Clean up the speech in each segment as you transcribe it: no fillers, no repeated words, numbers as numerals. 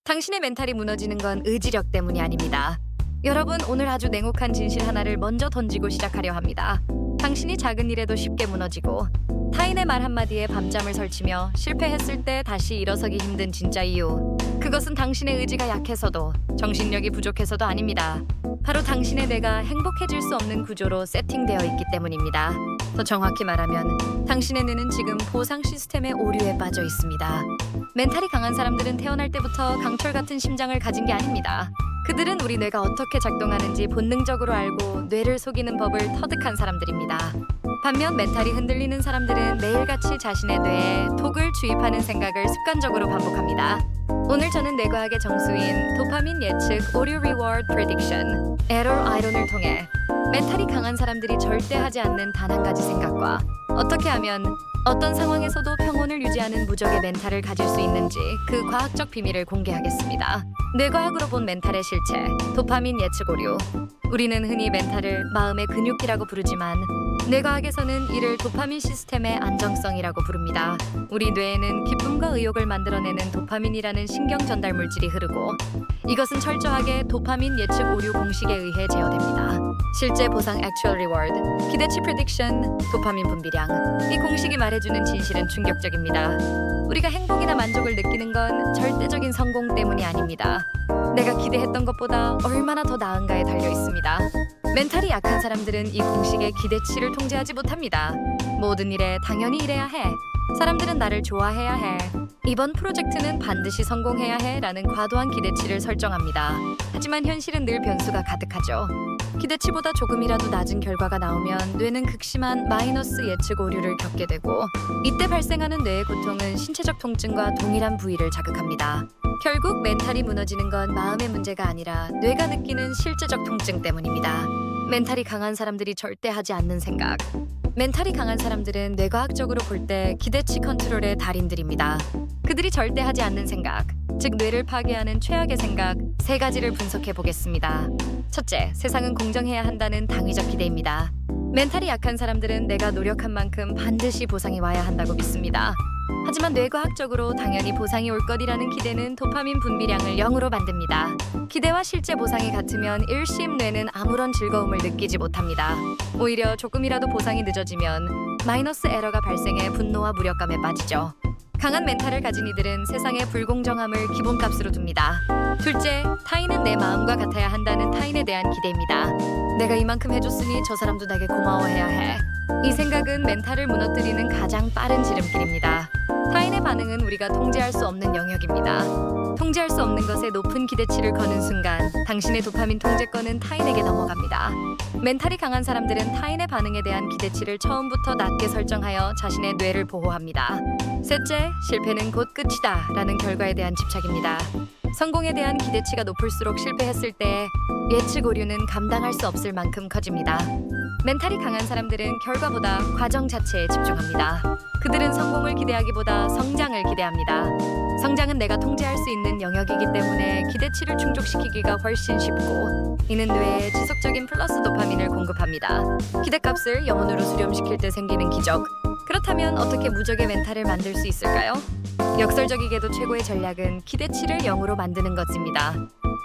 당신의 멘탈이 무너지는 건 의지력 때문이 아닙니다. 여러분, 오늘 아주 냉혹한 진실 하나를 먼저 던지고 시작하려 합니다. 당신이 작은 일에도 쉽게 무너지고 타인의 말 한마디에 밤잠을 설치며 실패했을 때 다시 일어서기 힘든 진짜 이유, 그것은 당신의 의지가 약해서도 정신력이 부족해서도 아닙니다. 바로 당신의 뇌가 행복해질 수 없는 구조로 세팅되어 있기 때문입니다. 더 정확히 말하면 당신의 뇌는 지금 보상 시스템의 오류에 빠져 있습니다. 멘탈이 강한 사람들은 태어날 때부터 강철 같은 심장을 가진 게 아닙니다. 그들은 우리 뇌가 어떻게 작동하는지 본능적으로 알고 뇌를 속이는 법을 터득한 사람들입니다. 반면 멘탈이 흔들리는 사람들은 매일같이 자신의 뇌에 독을 주입하는 생각을 습관적으로 반복합니다. 오늘 저는 뇌과학의 정수인 도파민 예측 오류 리워드 프레딕션 에러 아이론을 통해 멘탈이 강한 사람들이 절대 하지 않는 단 한 가지 생각과 어떻게 하면 어떤 상황에서도 평온을 유지하는 무적의 멘탈을 가질 수 있는지 그 과학적 비밀을 공개하겠습니다. 뇌과학으로 본 멘탈의 실체, 도파민 예측 오류. 우리는 흔히 멘탈을 마음의 근육이라고 부르지만 뇌과학에서는 이를 도파민 시스템의 안정성이라고 부릅니다. 우리 뇌에는 기쁨과 의욕을 만들어내는 도파민이라는 신경 전달 물질이 흐르고 이것은 철저하게 도파민 예측 오류 공식에 의해 제어됩니다. 실제 보상 actual reward, 기대치 prediction, 도파민 분비량. 이 공식이 말해주는 진실은 충격적입니다. 우리가 행복이나 만족을 느끼는 건 절대적인 성공 때문이 아닙니다. 내가 기대했던 것보다 얼마나 더 나은가에 달려 있습니다. 멘탈이 약한 사람들은 이 공식의 기대치를 통제하지 못합니다. 모든 일에 당연히 이래야 해. 사람들은 나를 좋아해야 해. 이번 프로젝트는 반드시 성공해야 해 라는 과도한 기대치를 설정합니다. 하지만 현실은 늘 변수가 가득하죠. 기대치보다 조금이라도 낮은 결과가 나오면 뇌는 극심한 마이너스 예측 오류를 겪게 되고 이때 발생하는 뇌의 고통은 신체적 통증과 동일한 부위를 자극합니다. 결국 멘탈이 무너지는 건 마음의 문제가 아니라 뇌가 느끼는 실제적 통증 때문입니다. 멘탈이 강한 사람들이 절대 하지 않는 생각. 멘탈이 강한 사람들은 뇌과학적으로 볼 때 기대치 컨트롤의 달인들입니다. 그들이 절대 하지 않는 생각, 즉 뇌를 파괴하는 최악의 생각 세 가지를 분석해 보겠습니다. 첫째, 세상은 공정해야 한다는 당위적 기대입니다. 멘탈이 약한 사람들은 내가 노력한 만큼 반드시 보상이 와야 한다고 믿습니다. 하지만 뇌과학적으로 당연히 보상이 올 것이라는 기대는 도파민 분비량을 0으로 만듭니다. 기대와 실제 보상이 같으면 일심 뇌는 아무런 즐거움을 느끼지 못합니다. 오히려 조금이라도 보상이 늦어지면 마이너스 에러가 발생해 분노와 무력감에 빠지죠. 강한 멘탈을 가진 이들은 세상의 불공정함을 기본값으로 둡니다. 둘째, 타인은 내 마음과 같아야 한다는 타인에 대한 기대입니다. 내가 이만큼 해줬으니 저 사람도 나에게 고마워해야 해. 이 생각은 멘탈을 무너뜨리는 가장 빠른 지름길입니다. 타인의 반응은 우리가 통제할 수 없는 영역입니다. 통제할 수 없는 것에 높은 기대치를 거는 순간 당신의 도파민 통제권은 타인에게 넘어갑니다. 멘탈이 강한 사람들은 타인의 반응에 대한 기대치를 처음부터 낮게 설정하여 자신의 뇌를 보호합니다. 셋째, 실패는 곧 끝이다 라는 결과에 대한 집착입니다. 성공에 대한 기대치가 높을수록 실패했을 때 예측 오류는 감당할 수 없을 만큼 커집니다. 멘탈이 강한 사람들은 결과보다 과정 자체에 집중합니다. 그들은 성공을 기대하기보다 성장을 기대합니다. 성장은 내가 통제할 수 있는 영역이기 때문에 기대치를 충족시키기가 훨씬 쉽고 이는 뇌에 지속적인 플러스 도파민을 공급합니다. 기대값을 영혼으로 수렴시킬 때 생기는 기적. 그렇다면 어떻게 무적의 멘탈을 만들 수 있을까요? 역설적이게도 최고의 전략은 기대치를 0으로 만드는 것입니다.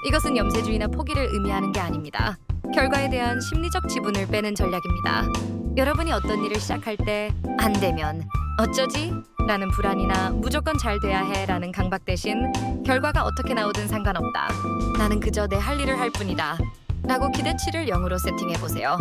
이것은 염세주의나 포기를 의미하는 게 아닙니다. 결과에 대한 심리적 지분을 빼는 전략입니다. 여러분이 어떤 일을 시작할 때 안 되면 어쩌지? 라는 불안이나 무조건 잘 돼야 해 라는 강박 대신 결과가 어떻게 나오든 상관없다. 나는 그저 내 할 일을 할 뿐이다. 라고 기대치를 0으로 세팅해 보세요.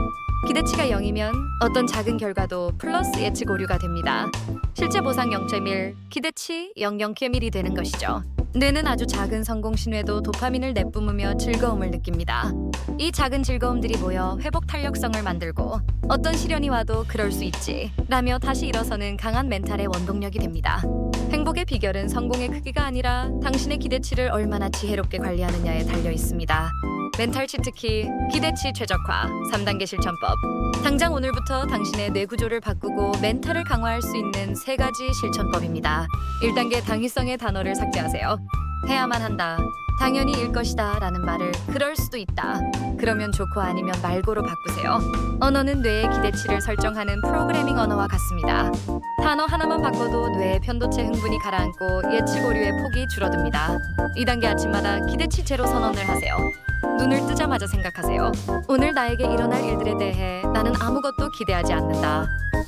기대치가 0이면 어떤 작은 결과도 플러스 예측 오류가 됩니다. 실제 보상 0.1, 기대치 0.0.1이 되는 것이죠. 뇌는 아주 작은 성공 신호에도 도파민을 내뿜으며 즐거움을 느낍니다. 이 작은 즐거움들이 모여 회복 탄력성을 만들고 어떤 시련이 와도 그럴 수 있지 라며 다시 일어서는 강한 멘탈의 원동력이 됩니다. 행복의 비결은 성공의 크기가 아니라 당신의 기대치를 얼마나 지혜롭게 관리하느냐에 달려 있습니다. 멘탈 치트키, 기대치 최적화, 3단계 실천법. 당장 오늘부터 당신의 뇌 구조를 바꾸고 멘탈을 강화할 수 있는 3가지 실천법입니다. 1단계 당위성의 단어를 삭제하세요. 해야만 한다. 당연히 일 것이다 라는 말을 그럴 수도 있다. 그러면 좋고 아니면 말고로 바꾸세요. 언어는 뇌의 기대치를 설정하는 프로그래밍 언어와 같습니다. 단어 하나만 바꿔도 뇌의 편도체 흥분이 가라앉고 예측 오류의 폭이 줄어듭니다. 2단계 아침마다 기대치 제로 선언을 하세요. 눈을 뜨자마자 생각하세요. 오늘 나에게 일어날 일들에 대해 나는 아무것도 기대하지 않는다.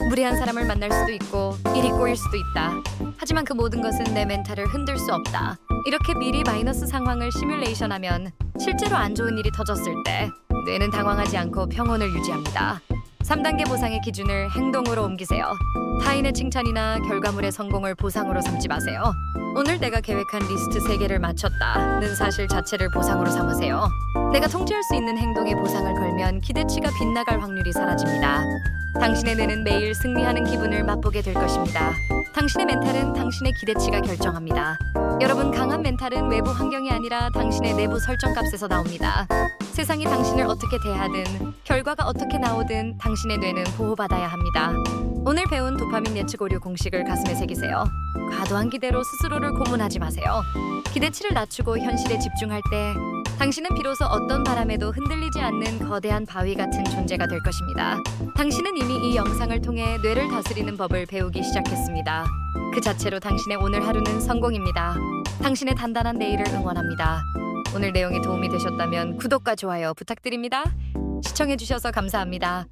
무례한 사람을 만날 수도 있고 일이 꼬일 수도 있다. 하지만 그 모든 것은 내 멘탈을 흔들 수 없다. 이렇게 미리 마이너스 상황을 시뮬레이션하면 실제로 안 좋은 일이 터졌을 때 뇌는 당황하지 않고 평온을 유지합니다. 3단계 보상의 기준을 행동으로 옮기세요. 타인의 칭찬이나 결과물의 성공을 보상으로 삼지 마세요. 오늘 내가 계획한 리스트 3개를 마쳤다는 사실 자체를 보상으로 삼으세요. 내가 통제할 수 있는 행동에 보상을 걸면 기대치가 빗나갈 확률이 사라집니다. 당신의 뇌는 매일 승리하는 기분을 맛보게 될 것입니다. 당신의 멘탈은 당신의 기대치가 결정합니다. 여러분, 강한 멘탈은 외부 환경이 아니라 당신의 내부 설정값에서 나옵니다. 세상이 당신을 어떻게 대하든 결과가 어떻게 나오든 당신의 뇌는 보호받아야 합니다. 오늘 배운 도파민 예측 오류 공식을 가슴에 새기세요. 과도한 기대로 스스로를 고문하지 마세요. 기대치를 낮추고 현실에 집중할 때 당신은 비로소 어떤 바람에도 흔들리지 않는 거대한 바위 같은 존재가 될 것입니다. 당신은 이미 이 영상을 통해 뇌를 다스리는 법을 배우기 시작했습니다. 그 자체로 당신의 오늘 하루는 성공입니다. 당신의 단단한 내일을 응원합니다. 오늘 내용이 도움이 되셨다면 구독과 좋아요 부탁드립니다. 시청해주셔서 감사합니다.